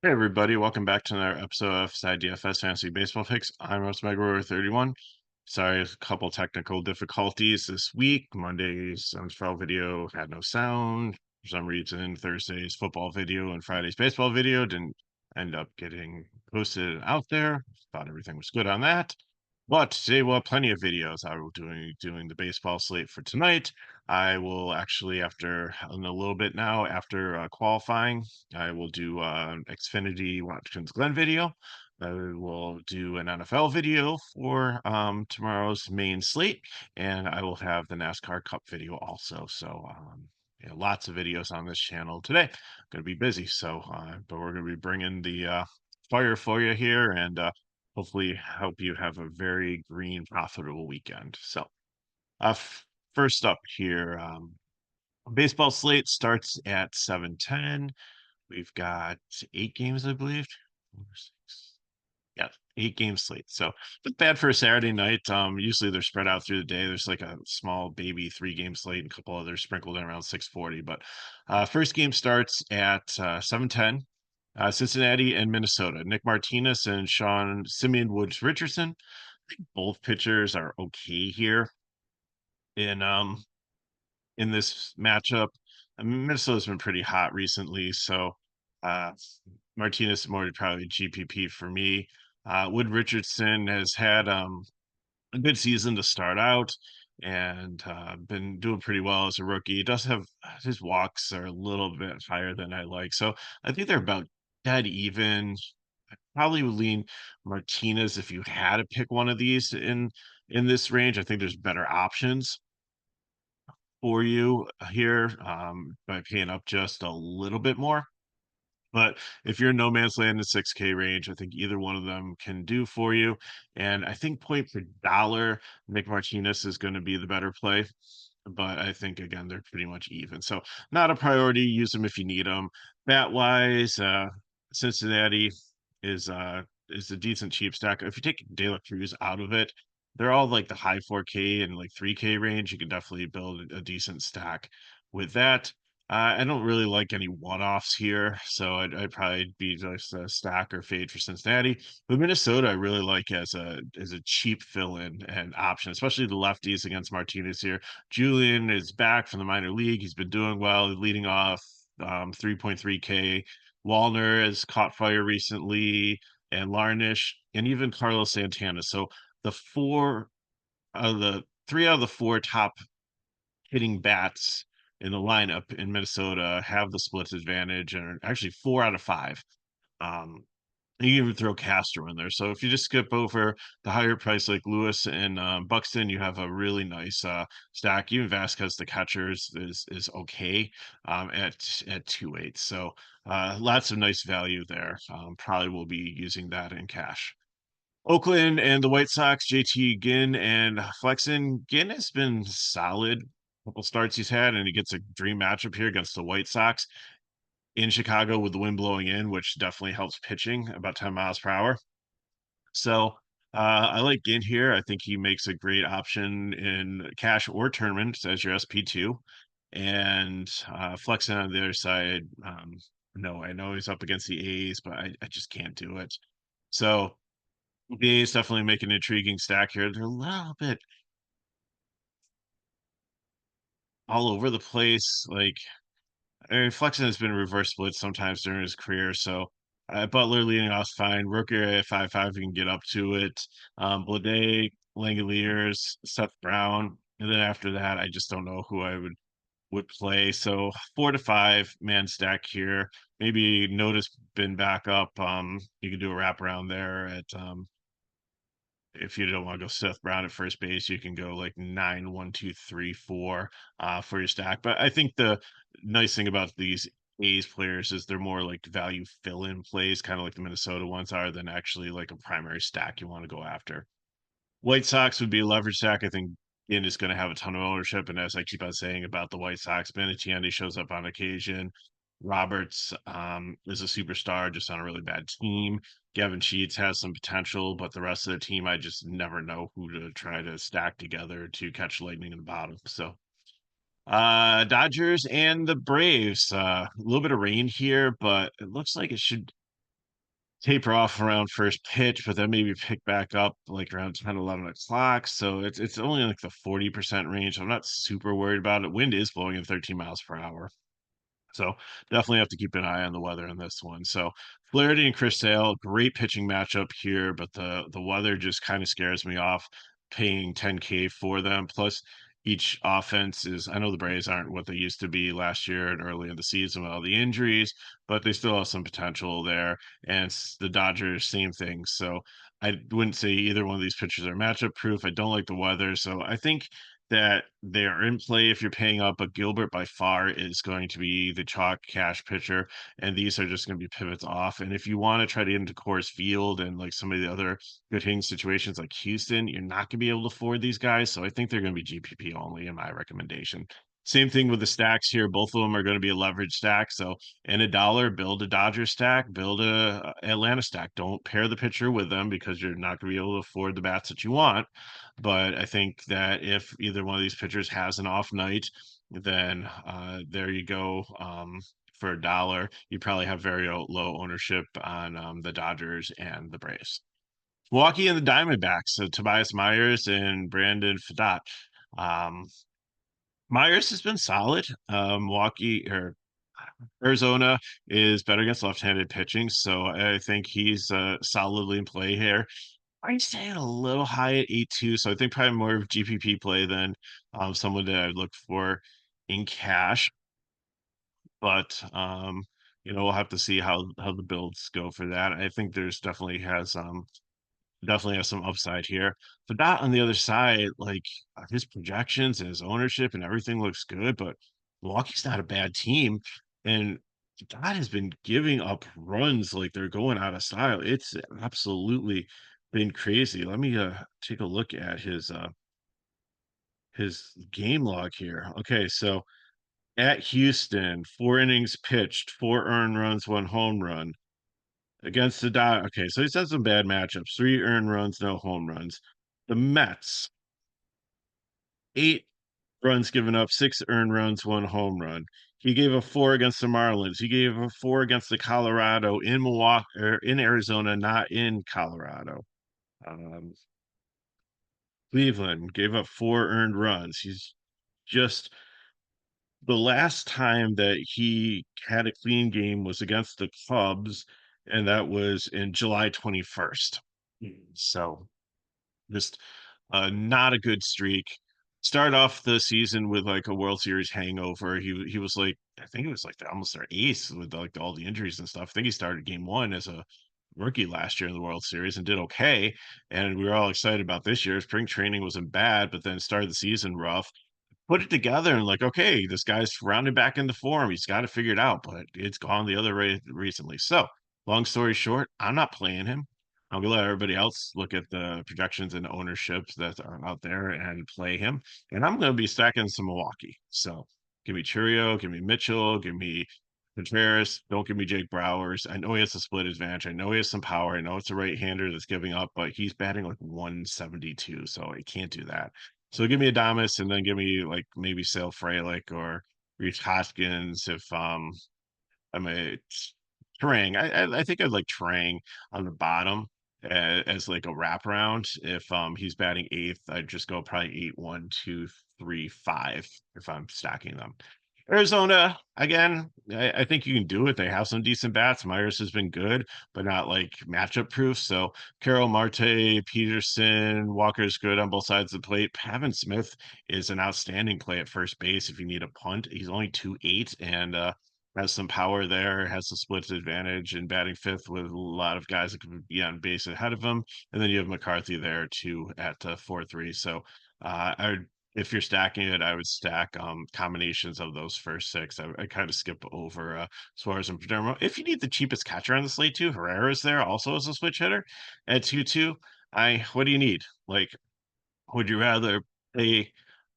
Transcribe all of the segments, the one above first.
Hey everybody, welcome back to another episode of FSi DFS Fantasy Baseball Picks. I'm Ross Megawar 31. Sorry, a couple technical difficulties this week. Monday's NFL video had no sound. For some reason, Thursday's football video and Friday's baseball video didn't end up getting posted out there. Thought everything was good on that. But today we'll have plenty of videos. I will doing the baseball slate for tonight. I will actually, after in a little bit now, after qualifying, I will do Xfinity Watkins Glen video. I will do an NFL video for tomorrow's main slate, and I will have the NASCAR Cup video also. So yeah, lots of videos on this channel today. Going to be busy, so but we're going to be bringing the fire for you here, and hopefully help you have a very green, profitable weekend. So, uh, first up here, baseball slate starts at 7:10. We've got 8 games, I believe. 4, 6, yeah, 8 game slate. So it's bad for a Saturday night. Usually they're spread out through the day. There's like a small baby 3 game slate and a couple others sprinkled in around 6:40. But first game starts at 7:10. Cincinnati and Minnesota. Nick Martinez and Sean Simeon Woods Richardson. I think both pitchers are okay here in this matchup. I mean, Minnesota's been pretty hot recently, so uh, Martinez is more probably GPP for me. Wood Richardson has had a good season to start out and been doing pretty well as a rookie. He does have his walks are a little bit higher than I like, so I think they're about dead even. I probably would lean Martinez if you had to pick one of these in this range. I think there's better options for you here by paying up just a little bit more. But if you're in no man's land in the 6K range, I think either one of them can do for you. And I think point per dollar, Nick Martinez is going to be the better play. But I think again they're pretty much even. So not a priority. Use them if you need them. Bat wise, Cincinnati is uh is a decent cheap stack. If you take De La Cruz out of it, they're all like the high 4K and like 3K range. You can definitely build a decent stack with that. I don't really like any one-offs here, so I'd probably be just a stack or fade for Cincinnati. But Minnesota, I really like as a cheap fill-in and option, especially the lefties against Martinez here. Julian is back from the minor league. He's been doing well, leading off 3.3K. Wallner has caught fire recently, and Larnish, and even Carlos Santana. So the three out of the four top hitting bats in the lineup in Minnesota have the splits advantage, and actually 4 out of 5. Um, you can even throw Castro in there. So if you just skip over the higher price like Lewis and Buxton, you have a really nice stack. Even Vasquez, the catchers, is okay at 2.8. So lots of nice value there. Probably will be using that in cash. Oakland and the White Sox, JT Ginn and Flexen. Ginn has been solid. Couple starts he's had, and he gets a dream matchup here against the White Sox in Chicago with the wind blowing in, which definitely helps pitching about 10 miles per hour. So I like Ginn here. I think he makes a great option in cash or tournaments as your SP2. And Flexen on the other side, no, I know he's up against the A's, but I just can't do it. So the A's definitely make an intriguing stack here. They're a little bit all over the place. Like, I mean, Flexen has been reverse split sometimes during his career. So Butler leading off fine. Rooker at 5-5, you can get up to it. Blade, Langoliers, Seth Brown. And then after that, I just don't know who I would play. So 4 to 5 man stack here. Maybe notice been back up. You can do a wraparound there at if you don't want to go Seth Brown at first base, you can go like 9, 1, 2, 3, 4 for your stack. But I think the nice thing about these A's players is they're more like value fill-in plays, kind of like the Minnesota ones are, than actually like a primary stack you want to go after. White Sox would be a leverage stack. I think Ian is going to have a ton of ownership. And as I keep on saying about the White Sox, Benintendi shows up on occasion. Roberts is a superstar just on a really bad team. Gavin Sheets has some potential, but the rest of the team, I just never know who to try to stack together to catch lightning in the bottom. So Dodgers and the Braves. A little bit of rain here, but it looks like it should taper off around first pitch, but then maybe pick back up like around 10, 11 o'clock. So it's only like the 40% range. I'm not super worried about it. Wind is blowing at 13 miles per hour. So definitely have to keep an eye on the weather in this one. So Flaherty and Chris Sale, great pitching matchup here, but the weather just kind of scares me off paying 10K for them. Plus, each offense is, I know the Braves aren't what they used to be last year and early in the season with all the injuries, but they still have some potential there. And the Dodgers, same thing. So I wouldn't say either one of these pitchers are matchup proof. I don't like the weather. So I think that they are in play if you're paying up, but Gilbert by far is going to be the chalk cash pitcher, and these are just going to be pivots off. And if you want to try to get into Coors Field and like some of the other good hitting situations like Houston, you're not going to be able to afford these guys. So I think they're going to be GPP only in my recommendation. Same thing with the stacks here. Both of them are going to be a leverage stack. So in a dollar, build a Dodger stack, build a Atlanta stack. Don't pair the pitcher with them because you're not going to be able to afford the bats that you want. But I think that if either one of these pitchers has an off night, then there you go. For a dollar, you probably have very low ownership on the Dodgers and the Braves. Milwaukee and the Diamondbacks, so Tobias Myers and Brandon Fadot. Um, Myers has been solid. Milwaukee or Arizona is better against left-handed pitching, so I think he's solidly in play here. I'm staying a little high at 8.2, so I think probably more of GPP play than someone that I'd look for in cash. But we'll have to see how the builds go for that. I think there's definitely has some upside here. But that on the other side, like his projections and his ownership and everything looks good, but Milwaukee's not a bad team. And God has been giving up runs like they're going out of style. It's absolutely been crazy. Let me take a look at his game log here. Okay, so at Houston, 4 innings pitched, 4 earned runs, 1 home run. Against the Dodgers, okay, so he's had some bad matchups. 3 earned runs, no home runs. The Mets, 8 runs given up, 6 earned runs, 1 home run. He gave a 4 against the Marlins. He gave a 4 against the Colorado in Milwaukee or in Arizona, not in Colorado. Um, Cleveland gave up 4 earned runs. He's just the last time that he had a clean game was against the Cubs, and that was in July 21st. So just not a good streak. Start off the season with like a World Series hangover. He was like I think it was like almost their ace with like all the injuries and stuff. I think he started game one as a rookie last year in the World Series and did okay. And we were all excited about this year. Spring training wasn't bad, but then started the season rough, put it together and like, okay, this guy's rounded back into form. He's got to figure it out, but it's gone the other way recently. So, long story short, I'm not playing him. I'm gonna let everybody else look at the projections and ownerships that are out there and play him. And I'm gonna be stacking some Milwaukee. So, give me Churio, give me Mitchell, give me Contreras. Don't give me Jake Browers. I know he has a split advantage. I know he has some power. I know it's a right-hander that's giving up, but he's batting like 172, so I can't do that. So give me Adamas and then give me like maybe Sale Frelick or Reese Hoskins if I'm a Trang. I think I'd like Trang on the bottom as like a wraparound. If he's batting eighth, I'd just go probably 8, 1, 2, 3, 5 if I'm stacking them. Arizona, again, I think you can do it. They have some decent bats. Myers has been good, but not like matchup proof. So Carroll, Marte, Peterson, Walker's good on both sides of the plate. Pavin Smith is an outstanding play at first base if you need a punt. He's only 2.8 and has some power there, has the splits advantage and batting fifth with a lot of guys that can be on base ahead of him. And then you have McCarthy there too at 4-3. So I would if you're stacking it, I would stack combinations of those first six. I kind of skip over Suarez and Padermo. If you need the cheapest catcher on the slate too, Herrera's there also as a switch hitter at 2-2. What do you need? Like, would you rather pay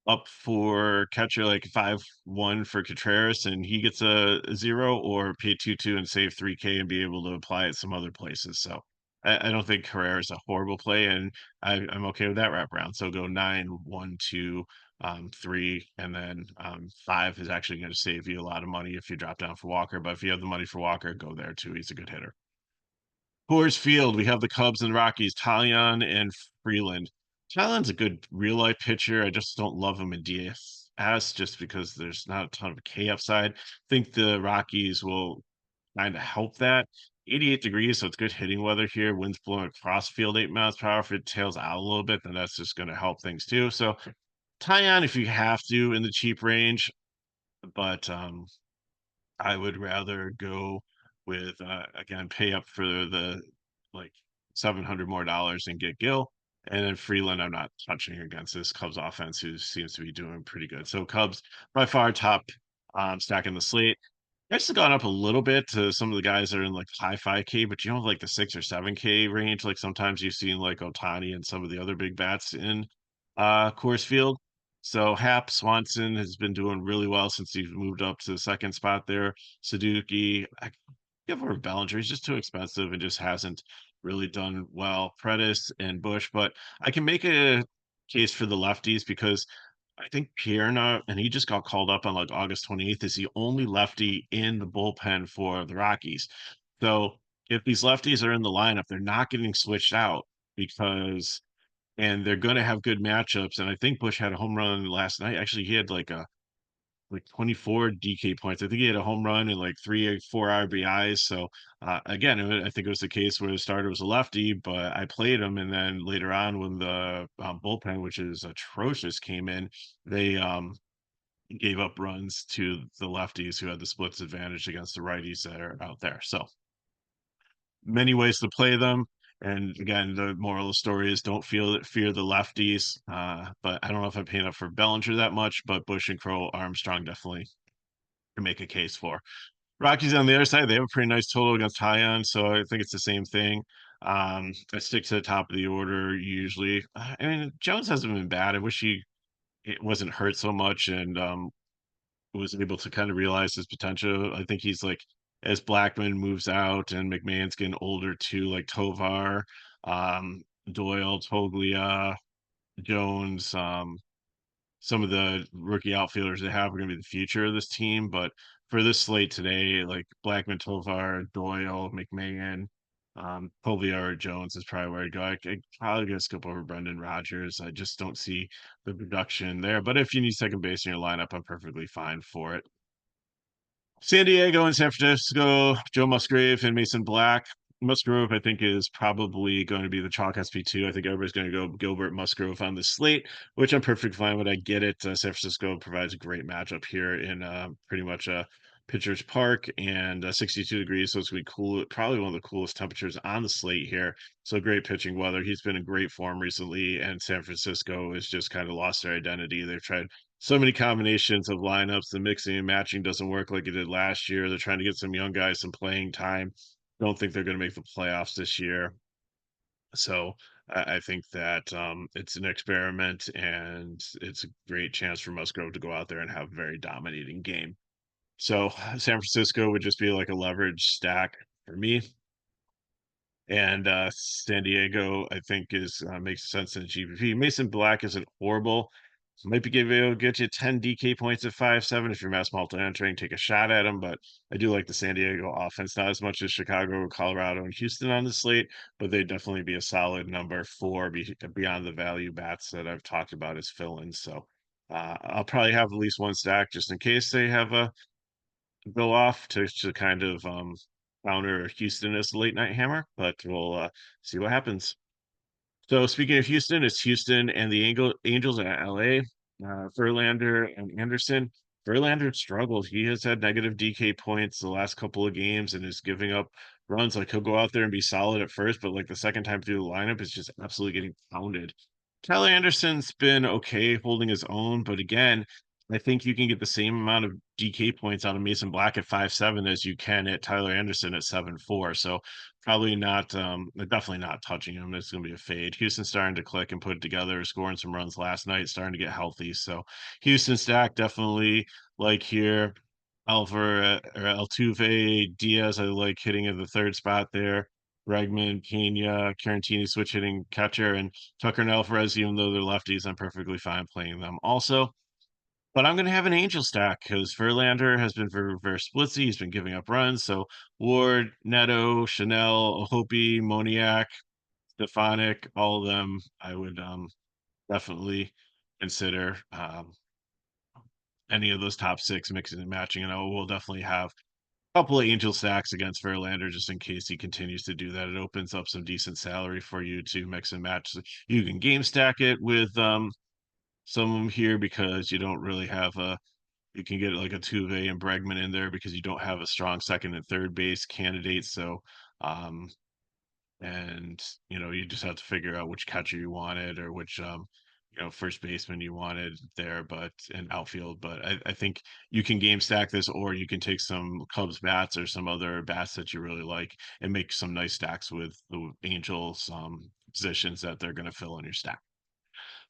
up for catcher like 5-1 for Contreras and he gets a 0, or pay 2-2 and save 3K and be able to apply it some other places? So I don't think Herrera's a horrible play, and I'm okay with that wraparound. So go 9, 1, 2, 3, and then 5 is actually going to save you a lot of money if you drop down for Walker. But if you have the money for Walker, go there too. He's a good hitter. Coors Field, we have the Cubs and Rockies, Talion and Freeland. Talion's a good real life pitcher. I just don't love him in DFS just because there's not a ton of K upside. Think the Rockies will kind of help that. 88 degrees, so it's good hitting weather here. Winds blowing across field 8 miles per hour. If it tails out a little bit, then that's just going to help things too. So tie on if you have to in the cheap range, but I would rather go with again pay up for the like 700 more dollars and get Gill. And then Freeland, I'm not touching against this Cubs offense, who seems to be doing pretty good. So Cubs by far top stack in the slate. It's gone up a little bit to some of the guys that are in like high 5K, but you know, like the 6 or 7K range. Like sometimes you've seen like Otani and some of the other big bats in Coors Field. So Hap Swanson has been doing really well since he's moved up to the second spot there. Suzuki, I give her Bellinger. He's just too expensive and just hasn't really done well. Predis and Bush, but I can make a case for the lefties because I think Pierna, and he just got called up on like August 28th, is the only lefty in the bullpen for the Rockies. So if these lefties are in the lineup, they're not getting switched out because, and they're going to have good matchups. And I think Bush had a home run last night. Actually, he had like 24 DK points. I think he had a home run and like 3 or 4 RBIs. So again, I think it was the case where the starter was a lefty, but I played him, and then later on when the bullpen, which is atrocious, came in, they gave up runs to the lefties who had the splits advantage against the righties that are out there. So many ways to play them. And again, the moral of the story is don't fear the lefties. But I don't know if I'm paying up for Bellinger that much, but Bush and Crow Armstrong definitely can make a case for. Rockies on the other side, they have a pretty nice total against Hyon, so I think it's the same thing. I stick to the top of the order usually. I mean, Jones hasn't been bad. I wish he it wasn't hurt so much and was able to kind of realize his potential. I think he's like as Blackman moves out and McMahon's getting older too, like Tovar, Doyle, Toglia, Jones, some of the rookie outfielders they have are going to be the future of this team. But for this slate today, like Blackman, Tovar, Doyle, McMahon, Tovar or Jones is probably where I'd go. I'd probably gonna skip over Brendan Rodgers. I just don't see the production there. But if you need second base in your lineup, I'm perfectly fine for it. San Diego and San Francisco, Joe Musgrave and Mason Black. Musgrove, I think, is probably going to be the chalk SP2. I think everybody's going to go Gilbert Musgrove on the slate, which I'm perfectly fine with. I get it. San Francisco provides a great matchup here in pretty much a pitcher's park and 62 degrees. So it's going to be cool. Probably one of the coolest temperatures on the slate here. So great pitching weather. He's been in great form recently, and San Francisco has just kind of lost their identity. They've tried so many combinations of lineups. The mixing and matching doesn't work like it did last year. They're trying to get some young guys some playing time. Don't think they're going to make the playoffs this year. So I think that it's an experiment, and it's a great chance for Musgrove to go out there and have a very dominating game. So San Francisco would just be like a leverage stack for me. And San Diego, I think, is makes sense in GPP. Mason Black isn't horrible. Might be get you 10 DK points at 5-7 if you're mass multi entering, take a shot at him. But I do like the San Diego offense, not as much as Chicago, Colorado, and Houston on the slate, but they'd definitely be a solid number 4 beyond the value bats that I've talked about as fill-ins. So I'll probably have at least one stack just in case they have a go off to kind of counter Houston as the late night hammer, but we'll see what happens. So speaking of Houston, it's Houston and the Angels at LA. Verlander and Anderson. Verlander struggled. He has had negative DK points the last couple of games and is giving up runs. Like he'll go out there and be solid at first, but like the second time through the lineup, it's just absolutely getting pounded. Tyler Anderson's been okay holding his own, but again, I think you can get the same amount of DK points out of Mason Black at 5-7 as you can at Tyler Anderson at 7-4. So probably not, definitely not touching him. It's going to be a fade. Houston starting to click and put it together, scoring some runs last night, starting to get healthy. So Houston stack definitely like here. Or Altuve, Diaz, I like hitting at the third spot there. Bregman, Pena, Carantini switch hitting catcher, and Tucker and Alvarez, even though they're lefties, I'm perfectly fine playing them also. But I'm gonna have an Angel stack because Verlander has been very splitsy. He's been giving up runs. So Ward, Neto, Chanel, Ohopi, Moniak, Stefanik, all of them, I would definitely consider any of those top six mixing and matching. And I will definitely have a couple of Angel stacks against Verlander just in case he continues to do that. It opens up some decent salary for you to mix and match. So you can game stack it with some of them here because you don't really have a you can get like a Tuve and Bregman in there because you don't have a strong second and third base candidate. So, um, and you just have to figure out which catcher you wanted or which first baseman you wanted there, but and outfield. But I think you can game stack this, or you can take some Cubs bats or some other bats that you really like and make some nice stacks with the Angels positions that they're going to fill in your stack.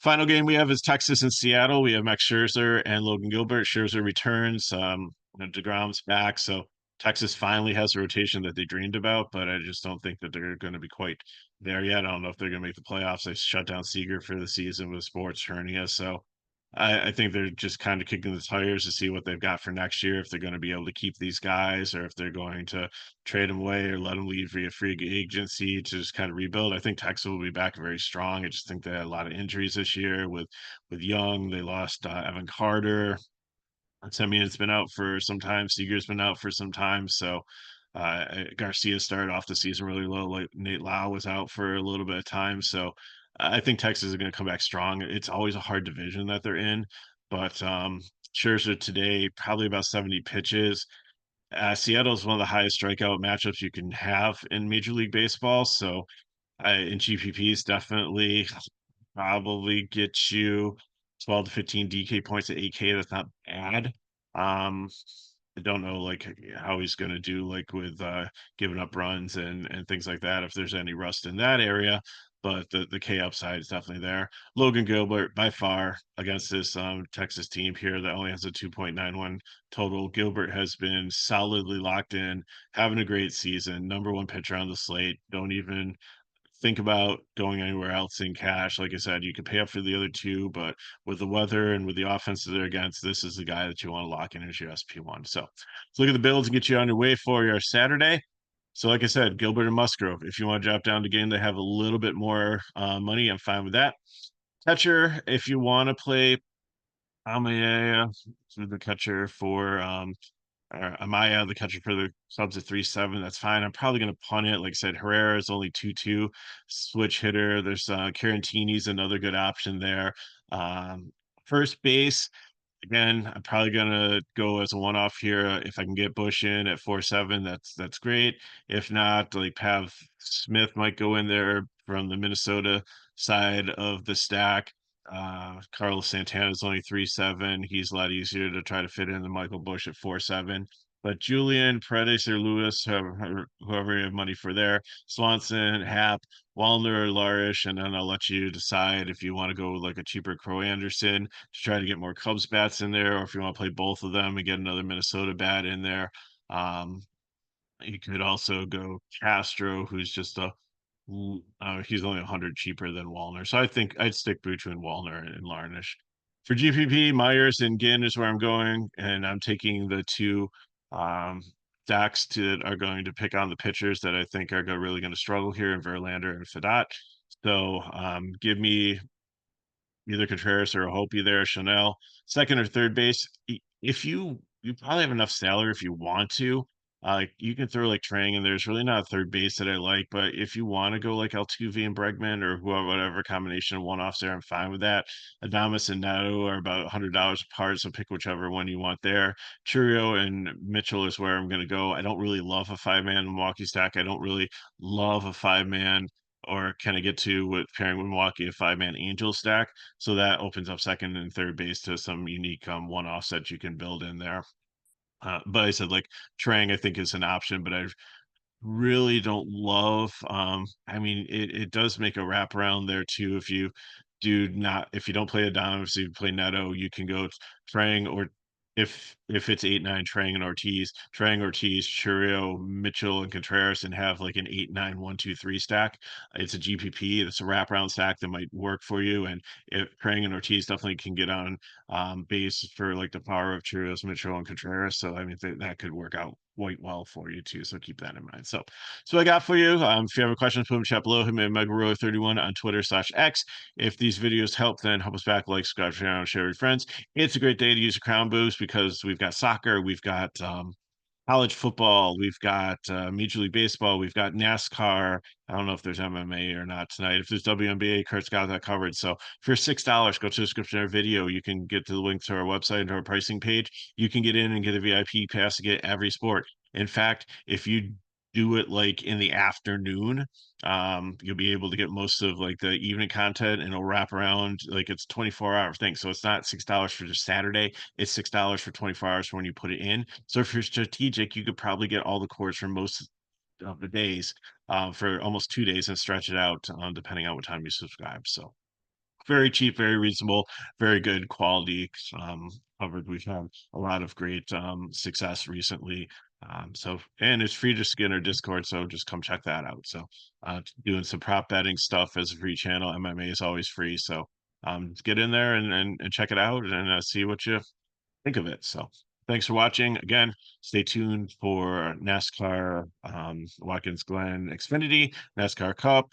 Final game we have is Texas and Seattle. We have Max Scherzer and Logan Gilbert. Scherzer returns. DeGrom's back, so Texas finally has a rotation that they dreamed about, but I just don't think that they're going to be quite there yet. I don't know if they're going to make the playoffs. They shut down Seager for the season with sports hernia, so I think they're just kind of kicking the tires to see what they've got for next year, if they're going to be able to keep these guys or if they're going to trade them away or let them leave via free agency to just kind of rebuild. I think Texas will be back very strong. I just think they had a lot of injuries this year with Young. They lost Evan Carter. Simeon's been out for some time. Seager's been out for some time. So Garcia started off the season really low. Like Nate Lau was out for a little bit of time. So I think Texas is going to come back strong. It's always a hard division that they're in, but Scherzer today probably about 70 pitches. Seattle is one of the highest strikeout matchups you can have in Major League Baseball. So in GPPs, definitely probably get you 12 to 15 DK points at 8K. That's not bad. Um, I don't know like how he's going to do like with giving up runs and things like that if there's any rust in that area, but the K upside is definitely there. Logan Gilbert by far against this Texas team here that only has a 2.91 total. Gilbert has been solidly locked in, having a great season, number one pitcher on the slate. Don't even think about going anywhere else in cash. Like I said, you could pay up for the other two, but with the weather and with the offense that they're against, this is the guy that you want to lock in as your SP1. So let's look at the builds and get you on your way for your Saturday. So, like I said, Gilbert and Musgrove. If you want to drop down the game, they have a little bit more money. I'm fine with that. Catcher, if you want to play Amaya, the catcher for Amaya, the catcher for the Cubs at 3-7. That's fine. I'm probably going to punt it. Like I said, Herrera is only 2-2 switch hitter. There's Carantini's another good option there. First base, again, I'm probably gonna go as a one-off here. If I can get Bush in at 4-7, that's great. If not, like Pav Smith might go in there from the Minnesota side of the stack. Carlos Santana is only 3-7. He's a lot easier to try to fit in than Michael Bush at 4-7. But Julian, Paredes, or Lewis, whoever you have money for there, Swanson, Hap, Wallner, or Larish, and then I'll let you decide if you want to go with like a cheaper Crow Anderson to try to get more Cubs bats in there, or if you want to play both of them and get another Minnesota bat in there. Um, you could also go Castro, who's just he's only 100 cheaper than Wallner. So I think I'd stick between Wallner and Larnish. For GPP, Myers and Ginn is where I'm going, and I'm taking the two um, stacks that are going to pick on the pitchers that I think are really going to struggle here in Verlander and Fadat. So give me either Contreras or Hopi there, Chanel. Second or third base, if you probably have enough salary if you want to. You can throw like Trang in. There's really not a third base that I like, but if you want to go like Altuve and Bregman or whoever, whatever combination of one-offs there, I'm fine with that. Adamas and Nato are about $100 apart, so pick whichever one you want there. Churio and Mitchell is where I'm going to go. I don't really love a five-man Milwaukee stack. I don't really love a five-man or can I get to with pairing with Milwaukee a five-man Angel stack. So that opens up second and third base to some unique one-offs that you can build in there. But I said like Trang, I think is an option, but I really don't love. I mean, it does make a wraparound there too. If you don't play Adonis, if you play Neto, you can go Trang or if it's 8-9 Trang Ortiz, Churio, Mitchell, and Contreras, and have like an 8-9-1-2-3 stack, it's a GPP. It's a wraparound stack that might work for you. And if Trang and Ortiz definitely can get on base for like the power of Churios, Mitchell, and Contreras. So I mean that could work out quite well for you too. So keep that in mind. So I got for you. If you have a question, put them in the chat below. Hit me at Megaroy31 on Twitter/X. If these videos help, then help us back, like, subscribe, share with your friends. It's a great day to use a crown boost because we've got soccer, we've got college football, we've got Major League Baseball, we've got NASCAR. I don't know if there's MMA or not tonight. If there's WNBA, Kurt's got that covered. So for $6, go to the description of our video. You can get to the link to our website and our pricing page. You can get in and get a VIP pass to get every sport. In fact, if you do it like in the afternoon, you'll be able to get most of like the evening content, and it'll wrap around like it's 24-hour thing. So it's not $6 for just Saturday, it's $6 for 24 hours for when you put it in. So if you're strategic, you could probably get all the cores for most of the days, for almost 2 days, and stretch it out, depending on what time you subscribe. So very cheap, very reasonable, very good quality covered. We've had a lot of great success recently. And it's free just to get in our Discord, so just come check that out. So doing some prop betting stuff as a free channel. MMA is always free. So get in there and check it out, and see what you think of it. So thanks for watching. Again, stay tuned for NASCAR, Watkins Glen Xfinity, NASCAR Cup,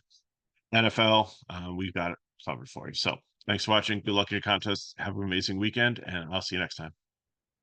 NFL. We've got it covered for you. So thanks for watching. Good luck in your contest. Have an amazing weekend, and I'll see you next time.